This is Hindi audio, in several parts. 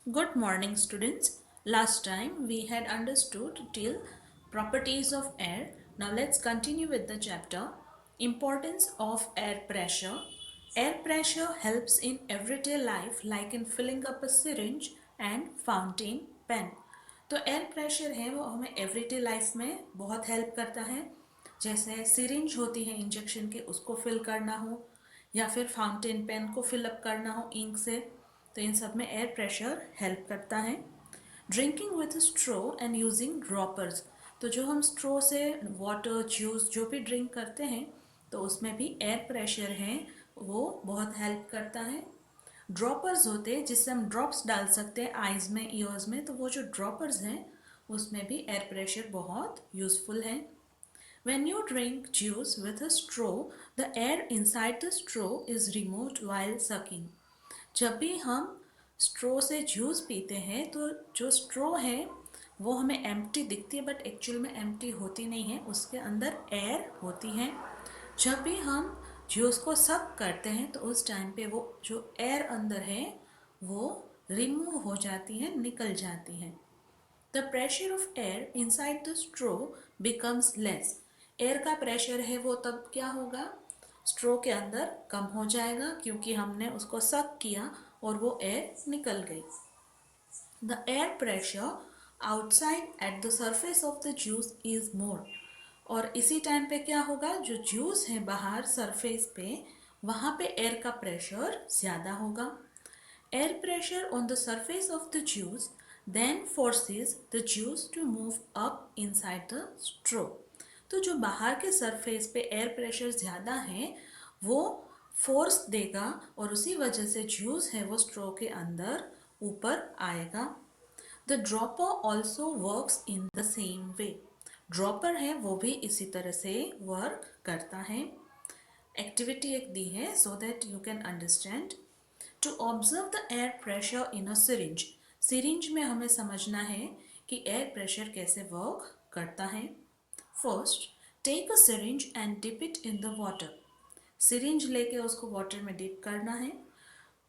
Good morning, students. Last time we had understood till properties of air. Now let's continue with the chapter Importance of air pressure. Air pressure helps in everyday life like in filling up a syringe and fountain pen. तो एयर प्रेशर है वो हमें एवरीडे लाइफ में बहुत हेल्प करता है. जैसे सिरिंज होती है इंजेक्शन के, उसको फिल करना हो या फिर फाउंटेन पेन को फिलअप करना हो इंक से, तो इन सब में एयर प्रेशर हेल्प करता है. Drinking with straw and using droppers, तो जो हम स्ट्रो से वाटर जूस जो भी ड्रिंक करते हैं तो उसमें भी एयर प्रेशर है वो बहुत हेल्प करता है. ड्रॉपर्स होते हैं जिससे हम ड्रॉप्स डाल सकते हैं आइज़ में, ईयर्स में, तो वो जो ड्रॉपर्स हैं उसमें भी एयर प्रेशर बहुत यूज़फुल है. When you drink juice with a straw, the air inside the straw is removed while sucking. जब भी हम स्ट्रो से जूस पीते हैं तो जो स्ट्रो है वो हमें एम्प्टी दिखती है, बट एक्चुअल में एम्प्टी होती नहीं है, उसके अंदर एयर होती है. जब भी हम जूस को सक करते हैं तो उस टाइम पे वो जो एयर अंदर है वो रिमूव हो जाती है, निकल जाती है. The pressure of air inside the straw becomes less. Air का प्रेशर है वो तब क्या होगा, स्ट्रो के अंदर कम हो जाएगा क्योंकि हमने उसको सक किया और वो एयर निकल गई. The air pressure outside at the surface of the juice is more. और इसी टाइम पे क्या होगा, जो जूस है बाहर सरफेस पे वहाँ पे एयर का प्रेशर ज़्यादा होगा. Air pressure on the surface of the juice then forces the juice to move up inside the straw. तो जो बाहर के सरफेस पे एयर प्रेशर ज़्यादा है वो फोर्स देगा और उसी वजह से जूस है वो स्ट्रो के अंदर ऊपर आएगा. The dropper also works in the same way. Dropper है वो भी इसी तरह से वर्क करता है. एक्टिविटी एक दी है so that you can understand. To observe the air pressure in a syringe. Syringe में हमें समझना है कि एयर प्रेशर कैसे वर्क करता है. First, take a syringe and dip it in the water. Syringe लेके उसको वाटर में डिप करना है.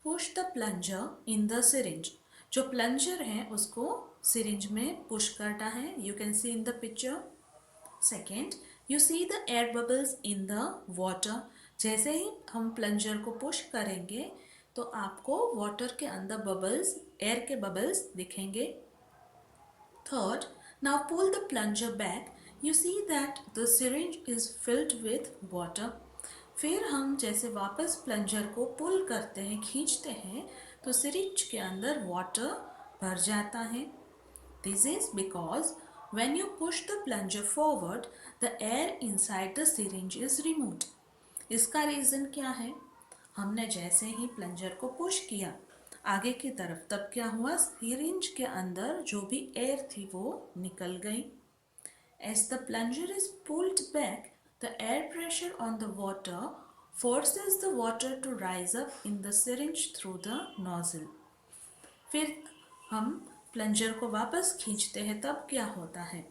Push the plunger in the syringe. जो प्लंजर है उसको सिरिंज में पुश करना है. You can see in the picture. Second, you see the air bubbles in the water. जैसे ही हम प्लंजर को पुश करेंगे तो आपको वाटर के अंदर बबल्स, एयर के बबल्स दिखेंगे. Third, now pull the plunger back. You see that the syringe is filled with water. फिर हम जैसे वापस प्लंजर को पुल करते हैं, खींचते हैं, तो सिरिंज के अंदर वाटर भर जाता है. This is because when you push the plunger forward, the air inside the syringe is removed. इसका रीज़न क्या है, हमने जैसे ही प्लंजर को पुश किया आगे की तरफ तब क्या हुआ, सिरिंज के अंदर जो भी एयर थी वो निकल गई. As the plunger is pulled back, the air pressure on the water forces the water to rise up in the syringe through the nozzle. फिर हम प्लंजर को वापस खींचते हैं तब क्या होता है,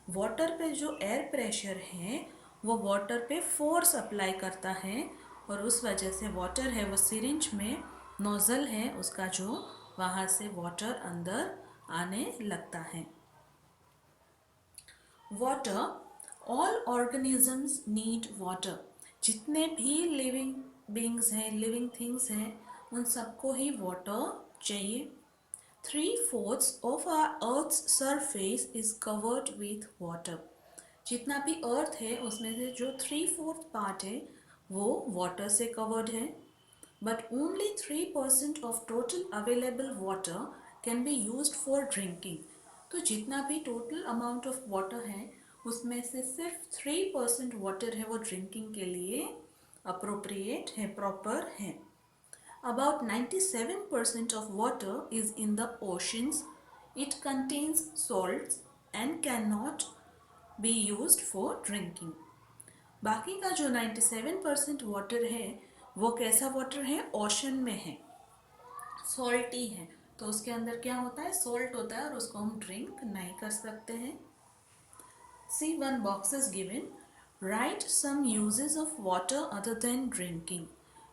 वाटर पे जो एयर प्रेशर है वो वाटर पे फोर्स अप्लाई करता है और उस वजह से वाटर है वो सिरिंज में नोज़ल है उसका जो वहाँ से वाटर अंदर आने लगता है. Water, all organisms need water. जितने भी लिविंग बींग्स हैं, लिविंग थिंग्स हैं, उन सबको ही वाटर चाहिए. 3/4 of our Earth's surface is covered with water. जितना भी अर्थ है उसमें से जो 3/4 पार्ट है वो वाटर से कवर्ड है. But only 3% of total available water can be used for drinking. तो जितना भी टोटल अमाउंट ऑफ वाटर है उसमें से सिर्फ 3% वाटर है वो ड्रिंकिंग के लिए अप्रोप्रिएट है, प्रॉपर है. About 97% of water is in the oceans. It contains salts and cannot be used for drinking. बाकी का जो 97% वाटर है वो कैसा वाटर है, ओशन में है, सॉल्टी है, तो उसके अंदर क्या होता है, सॉल्ट होता है और उसको हम ड्रिंक नहीं कर सकते हैं. See, one box is given. Write some uses of water other than drinking.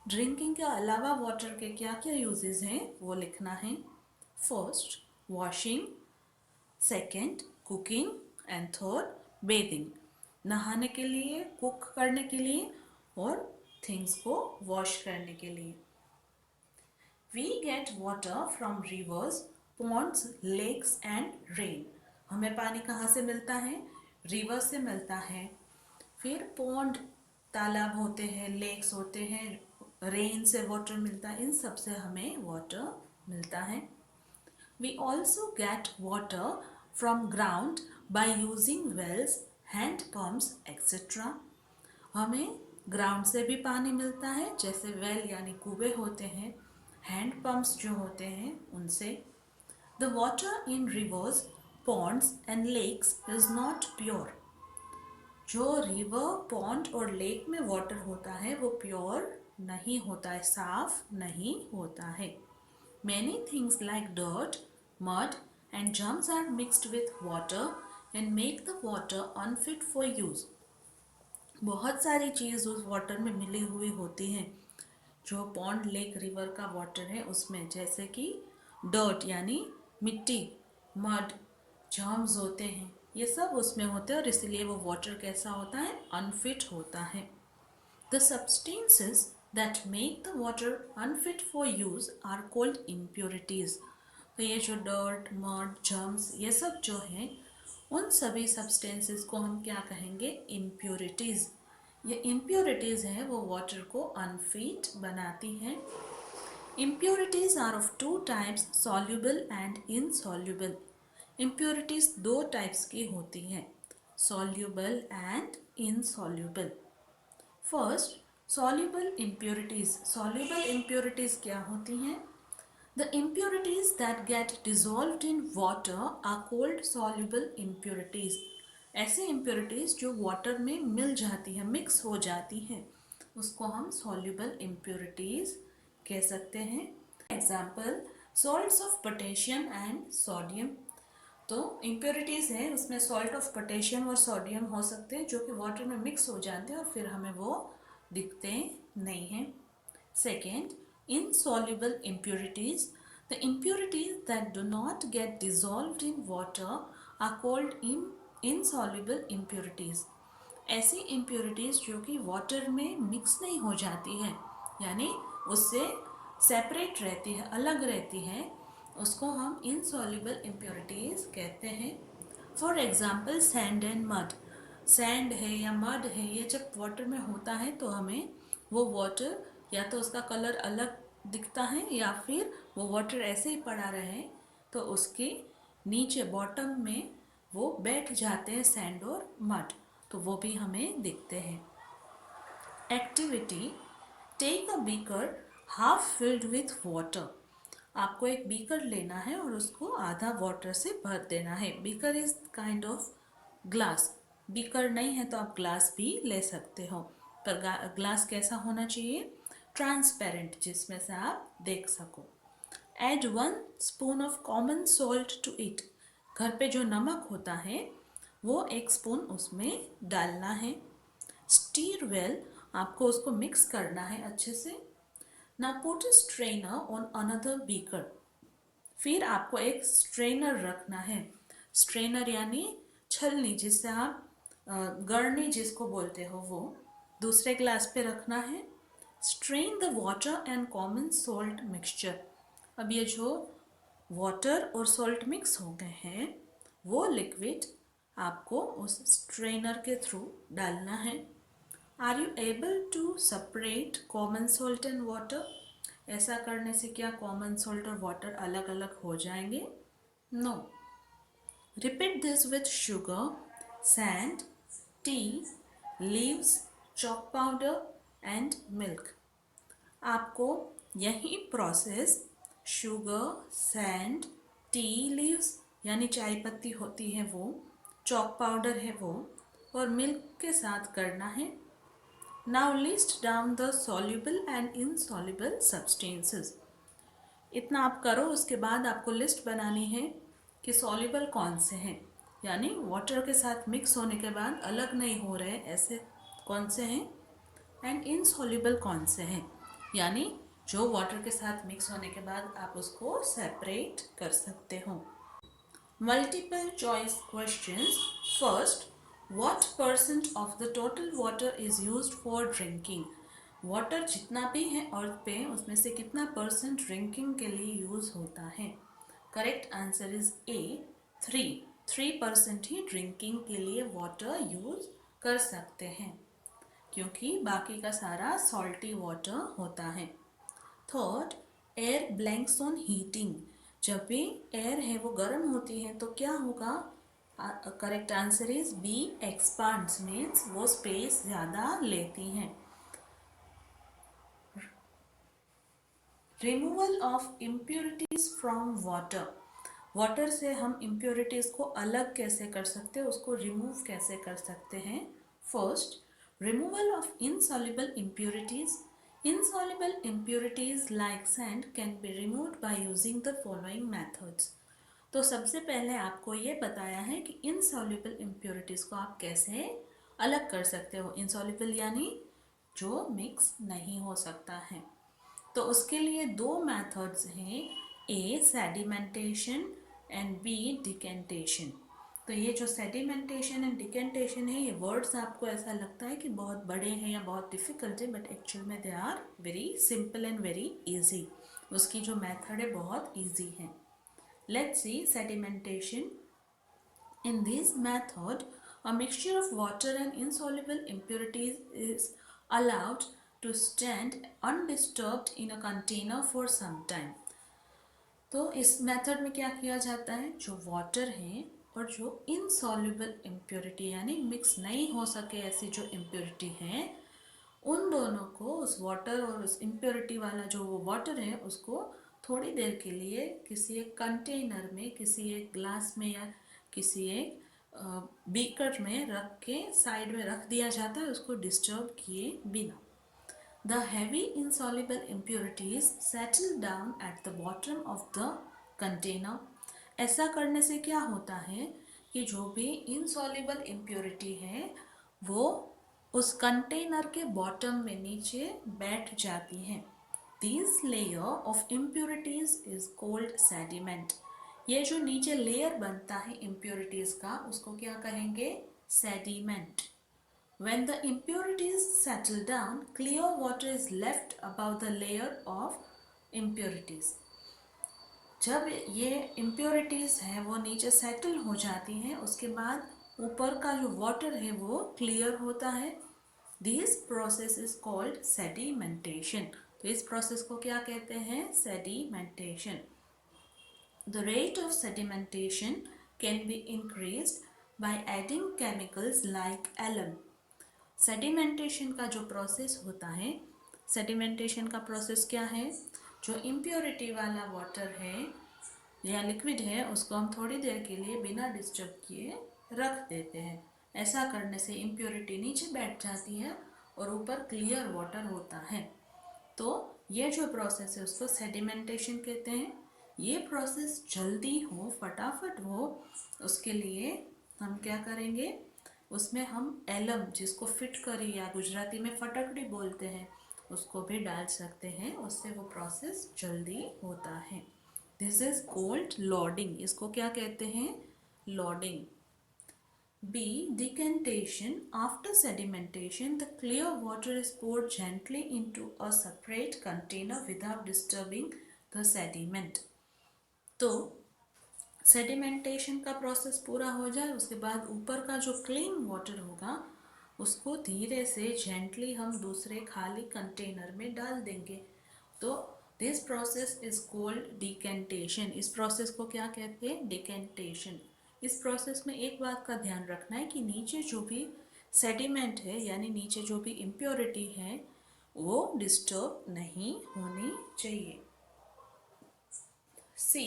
Drinking के अलावा वाटर के क्या क्या यूजेस हैं वो लिखना है. First washing, second cooking and third bathing. नहाने के लिए, कुक करने के लिए और थिंग्स को वॉश करने के लिए। We get water from rivers, ponds, lakes and rain. हमें पानी कहाँ से मिलता है? रिवर से मिलता है। फिर पॉन्ड, तालाब होते हैं, लेक्स होते हैं, रेन से वाटर मिलता है, इन सब से हमें वाटर मिलता है। We also get water from ground by using wells, hand pumps, etc. हमें ग्राउंड से भी पानी मिलता है, जैसे वेल यानी कुएं होते हैं, हैंड पंप्स जो होते हैं उनसे। The water in rivers, ponds and lakes is not pure. जो रिवर, पॉन्ड और लेक में वाटर होता है वो प्योर नहीं होता है, साफ नहीं होता है। Many things like dirt, mud and germs are mixed with water and make the water unfit for use. बहुत सारी चीज़ उस वाटर में मिली हुई होती हैं जो पॉन्ड, लेक, रिवर का वाटर है उसमें, जैसे कि डर्ट यानी मिट्टी, मड, जर्म्स होते हैं, ये सब उसमें होते हैं और इसलिए वो वाटर कैसा होता है? अनफिट होता है। The substances that make the water unfit for use are called impurities. तो ये जो डर्ट, मड, जर्म्स ये सब जो हैं उन सभी सब्सटेंसेस को हम क्या कहेंगे? इम्प्योरिटीज़। ये इम्प्योरिटीज़ हैं वो वाटर को अनफिट बनाती हैं। Impurities are of two types, soluble and insoluble. Impurities दो टाइप्स की होती हैं, soluble and insoluble. First soluble impurities. Soluble impurities क्या होती हैं? The impurities that get dissolved in water are called soluble impurities. ऐसे impurities जो water में मिल जाती हैं, मिक्स हो जाती हैं, उसको हम soluble impurities कह सकते हैं। Example salts of potassium and sodium. तो इम्प्योरिटीज़ है उसमें सॉल्ट ऑफ पोटेशियम और सोडियम हो सकते हैं जो कि वाटर में मिक्स हो जाते हैं और फिर हमें वो दिखते नहीं हैं। Second, insoluble impurities. The impurities that do not get dissolved in water are called insoluble impurities. ऐसी इम्प्योरिटीज़ जो कि वाटर में मिक्स नहीं हो जाती है, यानी उससे सेपरेट रहती है, अलग रहती है, उसको हम इनसॉल्युबल इम्प्योरिटीज़ कहते हैं। For example sand and mud. Sand है या मड है, ये जब वाटर में होता है तो हमें वो वाटर या तो उसका कलर अलग दिखता है या फिर वो वाटर ऐसे ही पड़ा रहे तो उसके नीचे बॉटम में वो बैठ जाते हैं, सैंड और मड, तो वो भी हमें दिखते हैं। Activity, take a beaker half filled with water. आपको एक बीकर लेना है और उसको आधा वाटर से भर देना है। Beaker is kind of glass. Beaker नहीं है तो आप ग्लास भी ले सकते हो, पर ग्लास कैसा होना चाहिए? ट्रांसपेरेंट, जिसमें से आप देख सको। Add 1 spoon of common salt to it. घर पे जो नमक होता है वो 1 स्पून उसमें डालना है। स्टीर वेल, आपको उसको मिक्स करना है अच्छे से। Now put a strainer on another beaker. फिर आपको एक स्ट्रेनर रखना है। स्ट्रेनर यानी छलनी, जिससे आप गरनी जिसको बोलते हो, वो दूसरे ग्लास पे रखना है। Strain the water and common salt mixture. अब ये जो वाटर और सॉल्ट मिक्स हो गए हैं वो लिक्विड आपको उस स्ट्रेनर के थ्रू डालना है। Are you able to separate common salt and water? ऐसा करने से क्या कॉमन सॉल्ट और वाटर अलग अलग हो जाएंगे? No. Repeat this with sugar, sand, tea, leaves, chalk powder and milk. आपको यही process sugar, sand, tea leaves यानी चाय पत्ती होती है वो, चॉक पाउडर है वो, और मिल्क के साथ करना है। Now list down the soluble and insoluble substances. इतना आप करो, उसके बाद आपको लिस्ट बनानी है कि सॉल्युबल कौन से हैं, यानी वाटर के साथ मिक्स होने के बाद अलग नहीं हो रहे ऐसे कौन से हैं, एंड इनसॉल्युबल कौन से हैं, यानी जो वाटर के साथ मिक्स होने के बाद आप उसको सेपरेट कर सकते हो। Multiple choice questions. First, what percent of the total water is used for drinking? Water जितना भी है अर्थ पे उसमें से कितना परसेंट ड्रिंकिंग के लिए यूज होता है? Correct answer is a 3% he drinking के लिए वाटर यूज कर सकते हैं, क्योंकि बाकी का सारा सॉल्टी वाटर होता है। Third, air blanks on heating. जब भी एयर है वो गर्म होती है तो क्या होगा? Correct answer is B expands, means वो स्पेस ज़्यादा लेती हैं। Removal of impurities from water. Water से हम इम्प्योरिटीज को अलग कैसे कर सकते हैं, उसको रिमूव कैसे कर सकते हैं? First, removal of insoluble impurities. Insoluble impurities like sand can be removed by using the following methods. तो सबसे पहले आपको ये बताया है कि इनसॉल्युबल इम्प्योरिटीज को आप कैसे अलग कर सकते हो। इनसॉल्युबल यानी जो मिक्स नहीं हो सकता है। तो उसके लिए दो मेथड्स हैं, ए सेडिमेंटेशन एंड बी डिकेंटेशन। तो ये जो सेडिमेंटेशन एंड डिकेंटेशन है, ये वर्ड्स आपको ऐसा लगता है कि बहुत बड़े हैं या बहुत डिफिकल्ट है, बट एक्चुअल में they are very simple and very easy. उसकी जो मेथड है बहुत इजी है। Let's see sedimentation. In this method, a mixture of water and insoluble impurities is allowed to stand undisturbed in a container for some time. तो इस मेथड में क्या किया जाता है, जो वाटर है और जो इनसॉल्युबल इम्प्योरिटी यानी मिक्स नहीं हो सके ऐसी जो इम्प्योरिटी है, उन दोनों को, उस वाटर और उस इम्प्योरिटी वाला जो वो वाटर है उसको थोड़ी देर के लिए किसी एक कंटेनर में, किसी एक ग्लास में या किसी एक बीकर में रख के साइड में रख दिया जाता है, उसको डिस्टर्ब किए बिना। The heavy insoluble impurities settle down at the bottom of the container. ऐसा करने से क्या होता है कि जो भी insoluble impurity है वो उस कंटेनर के बॉटम में नीचे बैठ जाती है। This layer of impurities is called sediment. ये जो नीचे लेयर बनता है impurities का, उसको क्या कहेंगे? Sediment. When the impurities settle down, clear water is left above the layer of impurities. जब ये impurities है वो नीचे सेटल हो जाती हैं, उसके बाद ऊपर का जो वाटर है वो क्लियर होता है। This process is called sedimentation. तो इस प्रोसेस को क्या कहते हैं? Sedimentation. The rate of sedimentation can be increased by adding chemicals like alum. Sedimentation का जो प्रोसेस होता है, सेडिमेंटेशन का प्रोसेस क्या है? जो इम्प्योरिटी वाला वाटर है या लिक्विड है उसको हम थोड़ी देर के लिए बिना डिस्टर्ब किए रख देते हैं। ऐसा करने से इम्प्योरिटी नीचे बैठ जाती है और ऊपर क्लियर वाटर होता है। तो ये जो प्रोसेस है उसको सेडिमेंटेशन कहते हैं। ये प्रोसेस जल्दी हो, फटाफट हो, उसके लिए हम क्या करेंगे? उसमें हम एलम, जिसको फिटकरी या गुजराती में फटकड़ी बोलते हैं, उसको भी डाल सकते हैं, उससे वो प्रोसेस जल्दी होता है। This is called loading. इसको क्या कहते हैं? Loading. B. Decantation. After sedimentation, the clear water is poured gently into a separate container without disturbing the sediment. तो सेडिमेंटेशन का प्रोसेस पूरा हो जाए, उसके बाद ऊपर का जो क्लीन वाटर होगा उसको धीरे से जेंटली हम दूसरे खाली कंटेनर में डाल देंगे। तो this process is called decantation. इस प्रोसेस को क्या कहते हैं? डिकेंटेशन। इस प्रोसेस में एक बात का ध्यान रखना है कि नीचे जो भी सेडिमेंट है यानी नीचे जो भी इम्प्योरिटी है वो डिस्टर्ब नहीं होनी चाहिए। सी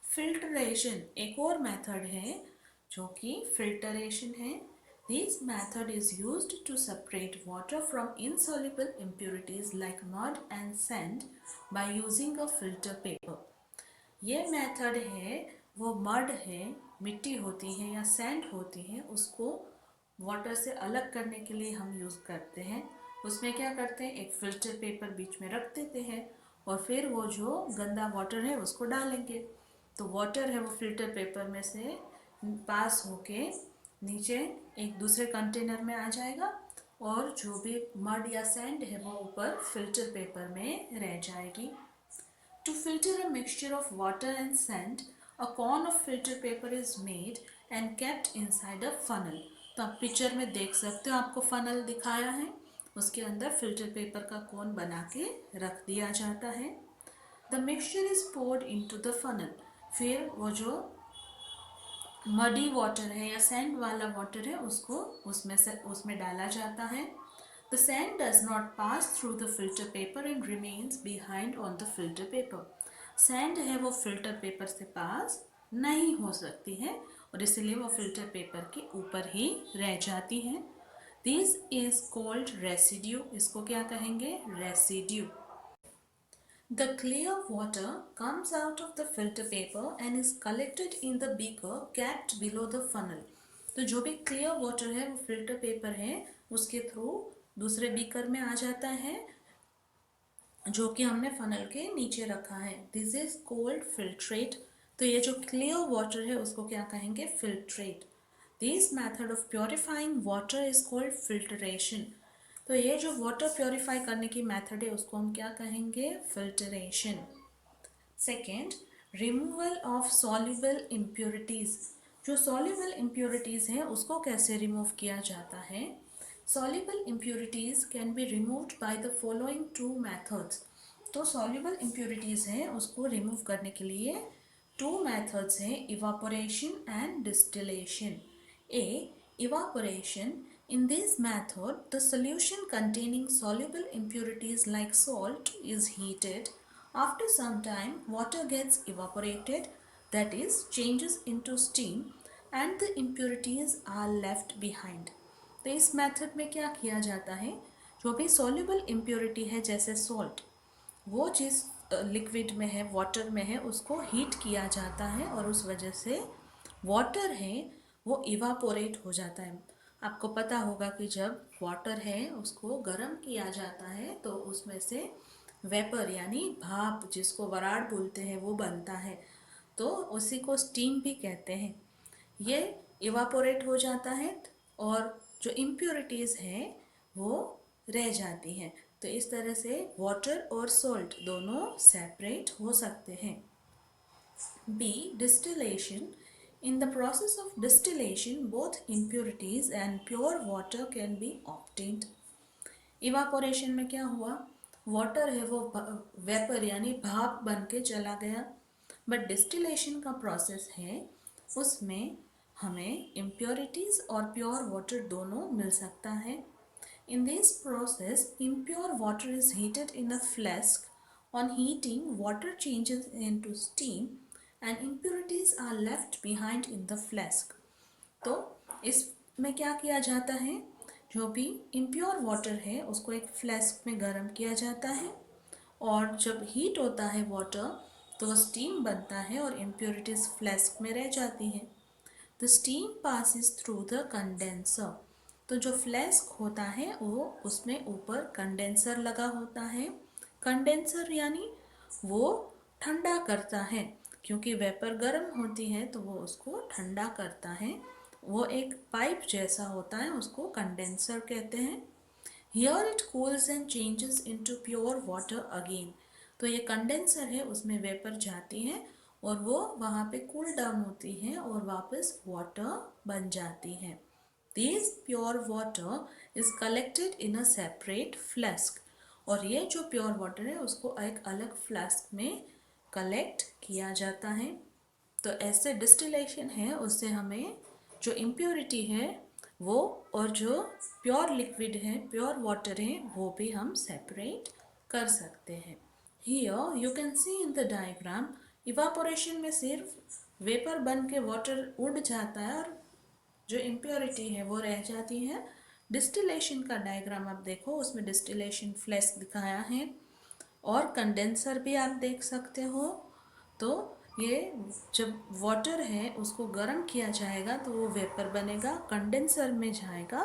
फिल्टरेशन एक और मेथड है जो कि फिल्टरेशन है। This method is used to separate water from insoluble impurities like mud and sand by using a filter paper. ये मेथड है, वो मड है, मिट्टी होती है या सैंड होती है, उसको वाटर से अलग करने के लिए हम यूज़ करते हैं। उसमें क्या करते हैं? एक फिल्टर पेपर बीच में रख देते हैं और फिर वो जो गंदा वाटर है उसको डालेंगे। तो वाटर है वो फिल्टर पेपर में से पास होके नीचे एक दूसरे कंटेनर में आ जाएगा और जो भी मड या सैंड है वो ऊपर फिल्टर पेपर में रह जाएगी। To filter a mixture of water and sand, a cone of filter paper is made and kept inside a funnel. तो आप पिक्चर में देख सकते हो, आपको फनल दिखाया है, उसके अंदर फिल्टर पेपर का कोन बना के रख दिया जाता है। The mixture is poured into the funnel. फिर वो जो मडी वाटर है या सैंड वाला वाटर है उसको उसमें डाला जाता है। The sand does not pass through the filter paper and remains behind on the filter paper. Sand है वो फिल्टर पेपर से पास नहीं हो सकती है और इसलिए वो फिल्टर पेपर के ऊपर ही रह जाती है। This is called residue. इसको क्या कहेंगे? Residue. The clear water comes out of the filter paper and is collected in the beaker kept below the funnel. तो जो भी clear water है वो filter paper है उसके थ्रू दूसरे बीकर में आ जाता है जो कि हमने फनल के नीचे रखा है। This is cold filtrate. तो ये जो क्लियर वाटर है उसको क्या कहेंगे? Filtrate. This method of purifying water is called filtration. तो ये जो वाटर प्योरीफाई करने की मेथड है उसको हम क्या कहेंगे? Filtration. Second, removal of soluble impurities. जो सॉल्युबल इम्प्योरिटीज हैं उसको कैसे रिमूव किया जाता है? Soluble impurities can be removed by the following two methods. तो soluble impurities हैं उसको remove करने के लिए two methods हैं, evaporation and distillation. A. Evaporation. In this method, the solution containing soluble impurities like salt is heated. After some time, water gets evaporated, that is, changes into steam, and the impurities are left behind. तो इस मेथड में क्या किया जाता है? जो भी सॉल्युबल इम्प्योरिटी है जैसे सॉल्ट, वो जिस लिक्विड में है, वाटर में है, उसको हीट किया जाता है और उस वजह से वाटर है वो इवापोरेट हो जाता है। आपको पता होगा कि जब वाटर है उसको गर्म किया जाता है तो उसमें से वेपर यानी भाप, जिसको वराड़ बोलते हैं, वो बनता है। तो उसी को स्टीम भी कहते हैं। ये इवापोरेट हो जाता है और जो इम्प्योरिटीज़ हैं वो रह जाती हैं। तो इस तरह से वाटर और सॉल्ट दोनों सेपरेट हो सकते हैं। B. Distillation. In the process of distillation, both impurities and pure water can be obtained. Evaporation में क्या हुआ? वाटर है वो वेपर यानी भाप बन के चला गया। बट डिस्टिलेशन का प्रोसेस है उसमें हमें इम्प्योरिटीज़ और प्योर वाटर दोनों मिल सकता है। In this process impure water is heated in a flask. On heating water changes into steam and impurities are left behind in the flask. तो इसमें क्या किया जाता है? जो भी इम्प्योर वाटर है उसको एक फ्लास्क में गर्म किया जाता है और जब हीट होता है वाटर तो स्टीम बनता है और इम्प्योरिटीज़ फ्लास्क में रह जाती हैं। The steam passes through the condenser. तो जो फ्लास्क होता है वो उसमें ऊपर कंडेंसर लगा होता है। कंडेंसर यानी वो ठंडा करता है, क्योंकि वेपर गर्म होती है तो वो उसको ठंडा करता है। वो एक पाइप जैसा होता है, उसको कंडेंसर कहते हैं। Here it cools and changes into pure water again. तो ये कंडेंसर है, उसमें वेपर जाती है और वो वहाँ पे कूल डाउन होती है और वापस वाटर बन जाती है। This pure water is collected in a separate flask. और ये जो प्योर वाटर है उसको एक अलग फ्लास्क में कलेक्ट किया जाता है। तो ऐसे डिस्टिलेशन है, उससे हमें जो इम्प्योरिटी है वो और जो प्योर लिक्विड है, प्योर वाटर है, वो भी हम सेपरेट कर सकते हैं। Here you can see in the diagram, evaporation में सिर्फ वेपर बन के वाटर उड़ जाता है और जो इम्प्योरिटी है वो रह जाती है। डिस्टिलेशन का डायग्राम आप देखो, उसमें डिस्टिलेशन फ्लास्क दिखाया है और कंडेंसर भी आप देख सकते हो। तो ये जब वाटर है उसको गर्म किया जाएगा तो वो वेपर बनेगा, कंडेंसर में जाएगा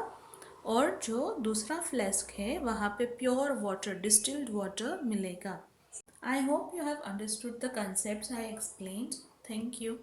और जो दूसरा फ्लास्क है वहाँ पे प्योर वाटर, डिस्टिल्ड वाटर मिलेगा। I hope you have understood the concepts I explained. Thank you.